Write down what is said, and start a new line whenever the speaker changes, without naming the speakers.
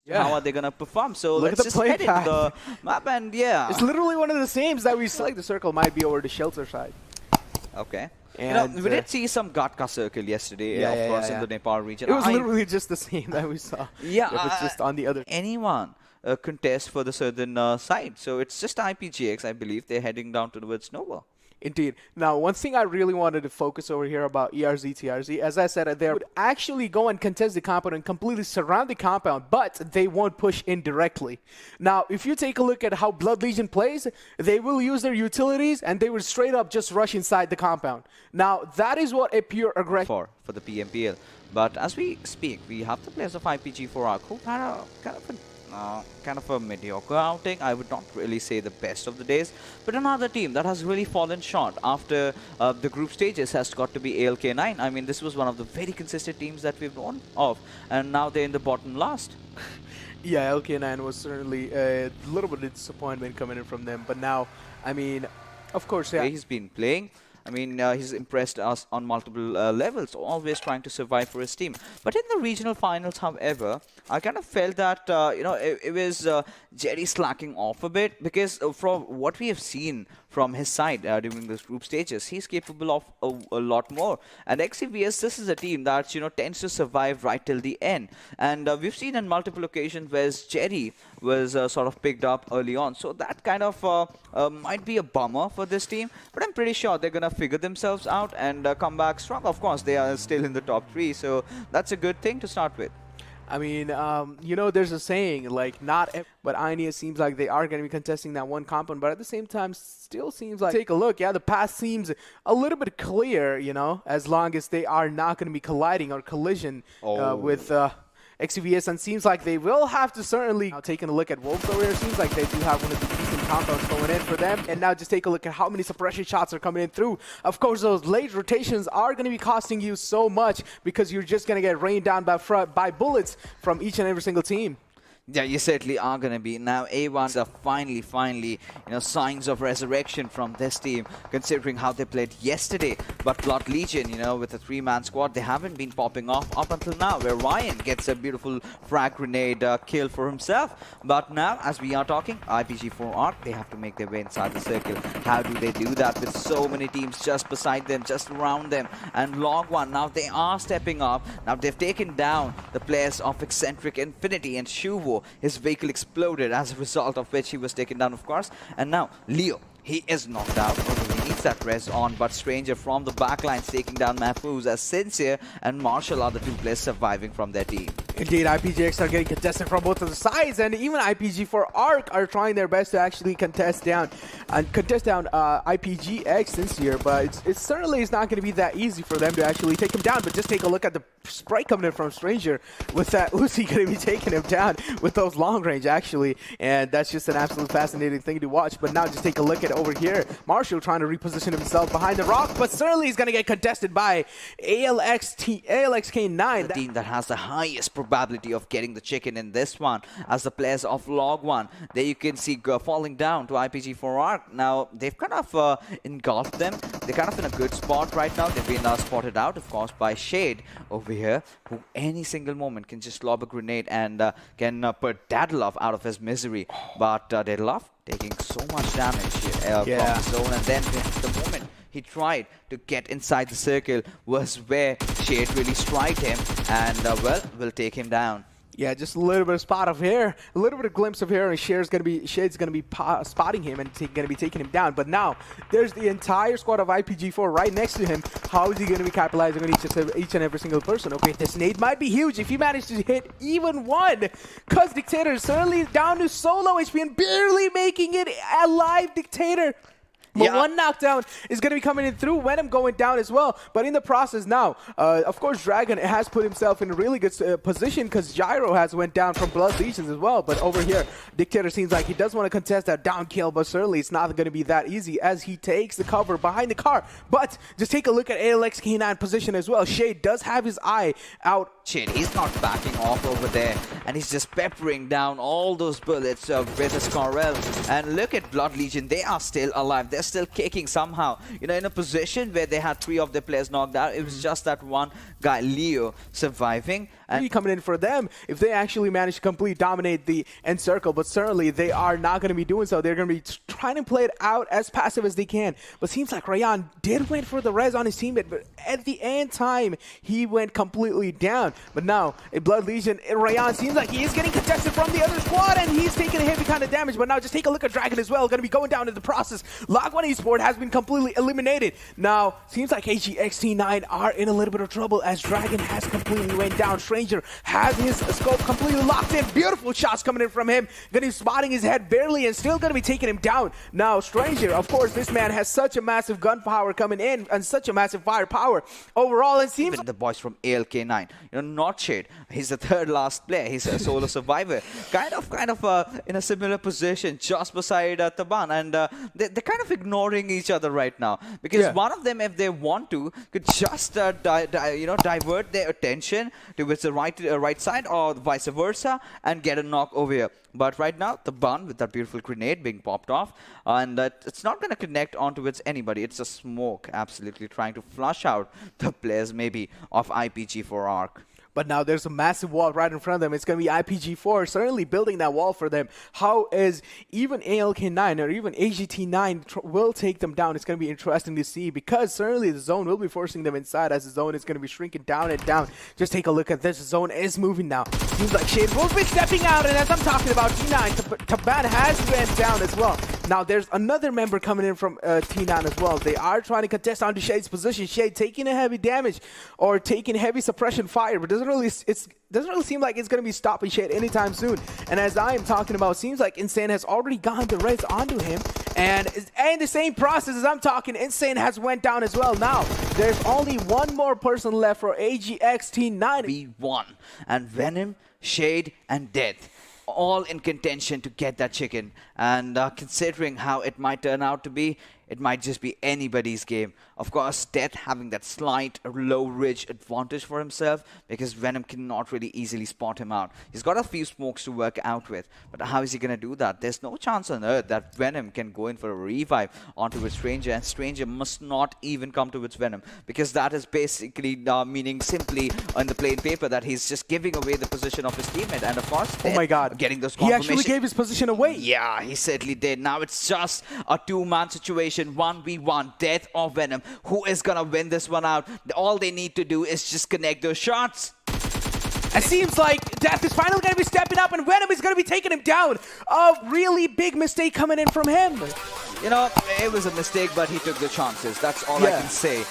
how are they going to perform. So
Look
let's
at the
just
play
head into
path.
the map and
It's literally one of the sames that we select. The circle might be over the shelter side.
Okay.
And
we did see some Gatka circle yesterday, of course, in the Nepal region.
It was literally just the same that we saw.
Yeah.
It's just on the other.
Anyone contest for the southern side. So it's just IPGx, I believe. They're heading down towards Nova.
Indeed. Now, one thing I really wanted to focus over here about TRZ, as I said, they would actually go and contest the compound and completely surround the compound, but they won't push in directly. Now, if you take a look at how Blood Legion plays, they will use their utilities and they will straight up just rush inside the compound. Now, that is what a pure aggression
for the PMPL. But as we speak, we have the players of IPG4 who had kind of a mediocre outing. I would not really say the best of the days, but another team that has really fallen short after the group stages has got to be ALK9. I mean, this was one of the very consistent teams that we've known of, and now they're in the bottom last.
Yeah, LK9 was certainly a little bit of disappointment coming in from them, but now, I mean, of course, yeah.
He's been playing. I mean, he's impressed us on multiple levels, always trying to survive for his team. But in the regional finals, however, I kind of felt that, it was Jerry slacking off a bit, because from what we have seen from his side during those group stages, he's capable of a lot more. And XCVS, this is a team that, tends to survive right till the end. And we've seen on multiple occasions where Jerry was sort of picked up early on. So that kind of might be a bummer for this team. But I'm pretty sure they're going to figure themselves out and come back strong. Of course, they are still in the top 3. So that's a good thing to start with.
I mean, there's a saying, like, but INEA seems like they are going to be contesting that one compound, but at the same time, still seems like, take a look, the path seems a little bit clear, as long as they are not going to be colliding or collision with XCVS, and seems like they will have to certainly, now taking a look at Wolves over here, seems like they do have one of the decent compounds going in for them. And now just take a look at how many suppression shots are coming in through. Of course, those late rotations are going to be costing you so much, because you're just going to get rained down by bullets from each and every single team.
Yeah, you certainly are going to be. Now, A1s are finally, signs of resurrection from this team, considering how they played yesterday. But Blood Legion, with a 3-man squad, they haven't been popping off up until now, where Ryan gets a beautiful frag grenade kill for himself. But now, as we are talking, IPG4 Arc, they have to make their way inside the circle. How do they do that with so many teams just beside them, just around them? And Log 1, now they are stepping up. Now they've taken down the players of Eccentric Infinity and Shuvo. His vehicle exploded, as a result of which he was taken down, of course. And now Leo, he is knocked out. He needs that res on, but Stranger from the backlines taking down Mahfouz, as Sincere and Marshall are the 2 players surviving from their team.
Indeed, IPGx are getting contested from both of the sides, and even IPG4 Arc are trying their best to actually contest down IPGx Sincere, but it certainly is not going to be that easy for them to actually take him down. But just take a look at the spray coming in from Stranger, with that Uzi going to be taking him down with those long range, actually, and that's just an absolute fascinating thing to watch. But now just take a look at over here, Marshall trying to reposition himself behind the rock, but certainly he's going to get contested by ALXK9.
The team that has the highest probability of getting the chicken in this one, as the players of Log 1. There you can see falling down to IPG4 Arc. Now, they've kind of engulfed them. They're kind of in a good spot right now. They've been spotted out, of course, by Shade over here, who any single moment can just lob a grenade and can put Dadlov out of his misery. But Dadlov taking so much damage from the zone, and then the moment he tried to get inside the circle was where Shade really striked him, and will take him down.
Yeah, just a little bit of spot of hair, a little bit of glimpse of hair, and Shade's gonna be spotting him and gonna be taking him down. But now there's the entire squad of IPG4 right next to him. How is he gonna be capitalizing on each and every single person? Okay, this nade might be huge if he managed to hit even one, cause Dictator is certainly down to solo HP and barely making it alive. Dictator. But one knockdown is going to be coming in through Venom going down as well. But in the process now, of course, Dragon has put himself in a really good position, because Gyro has went down from Blood Legions as well. But over here, Dictator seems like he does want to contest that down kill, but certainly it's not going to be that easy, as he takes the cover behind the car. But just take a look at ALXK9 position as well. Shade does have his eye out.
Shade, he's not backing off over there, and he's just peppering down all those bullets with his Scarrel. And look at Blood Legion, they are still alive. They're still kicking somehow, in a position where they had 3 of their players knocked out. It was just that one guy, Leo, surviving.
3 coming in for them if they actually manage to completely dominate the end circle. But certainly they are not going to be doing so. They're going to be trying to play it out as passive as they can. But seems like Ryan did wait for the res on his teammate, but at the end time, he went completely down. But now, a Blood Legion, Ryan seems like he is getting contested from the other squad, and he's taking a heavy kind of damage. But now just take a look at Dragon as well. Going to be going down in the process. Log1 Esports has been completely eliminated. Now, seems like IPGx4 are in a little bit of trouble as Dragon has completely went down. Stranger has his scope completely locked in. Beautiful shots coming in from him. Going to be spotting his head barely and still going to be taking him down. Now, Stranger, of course, this man has such a massive gun power coming in and such a massive firepower overall. It seems
the boys from ALK9, not Shade. He's the third last player. He's a solo survivor, kind of in a similar position, just beside Taban, and they're kind of ignoring each other right now because one of them, if they want to, could just divert their attention towards the right side or vice versa and get a knock over here. But right now, the bun with that beautiful grenade being popped off, and it's not going to connect onto anybody. It's a smoke, absolutely trying to flush out the players maybe of IPG4 Arc.
But now there's a massive wall right in front of them. It's going to be IPG4 certainly building that wall for them. How is even ALK9 or even AGT9 will take them down? It's going to be interesting to see because certainly the zone will be forcing them inside as the zone is going to be shrinking down and down. Just take a look at this. The zone is moving now. Seems like Shade will be stepping out, and as I'm talking about, T9, Taban has went down as well. Now there's another member coming in from T9 as well. They are trying to contest onto Shade's position. Shade taking a heavy damage or taking heavy suppression fire, but doesn't really seem like it's going to be stopping Shade anytime soon. And as I am talking about, seems like Insane has already gotten the res onto him, and in the same process as I'm talking, Insane has went down as well. Now there's only one more person left for IPGx4.
V1 and Venom, Shade, and Death, all in contention to get that chicken. And considering how it might turn out to be, it might just be anybody's game. Of course, Death having that slight low ridge advantage for himself because Venom cannot really easily spot him out. He's got a few smokes to work out with, but how is he going to do that? There's no chance on earth that Venom can go in for a revive onto its Stranger, and Stranger must not even come to its Venom because that is basically meaning simply on the plain paper that he's just giving away the position of his teammate. And of course,
oh my God,
getting those
confirmations. He actually gave his position away.
Yeah, he certainly did. Now it's just a two-man situation. 1v1, Death or Venom. Who is gonna win this one out? All they need to do is just connect those shots.
It seems like Death is finally going to be stepping up, and Venom is going to be taking him down. A really big mistake coming in from him.
It was a mistake, but he took the chances. That's all I can say.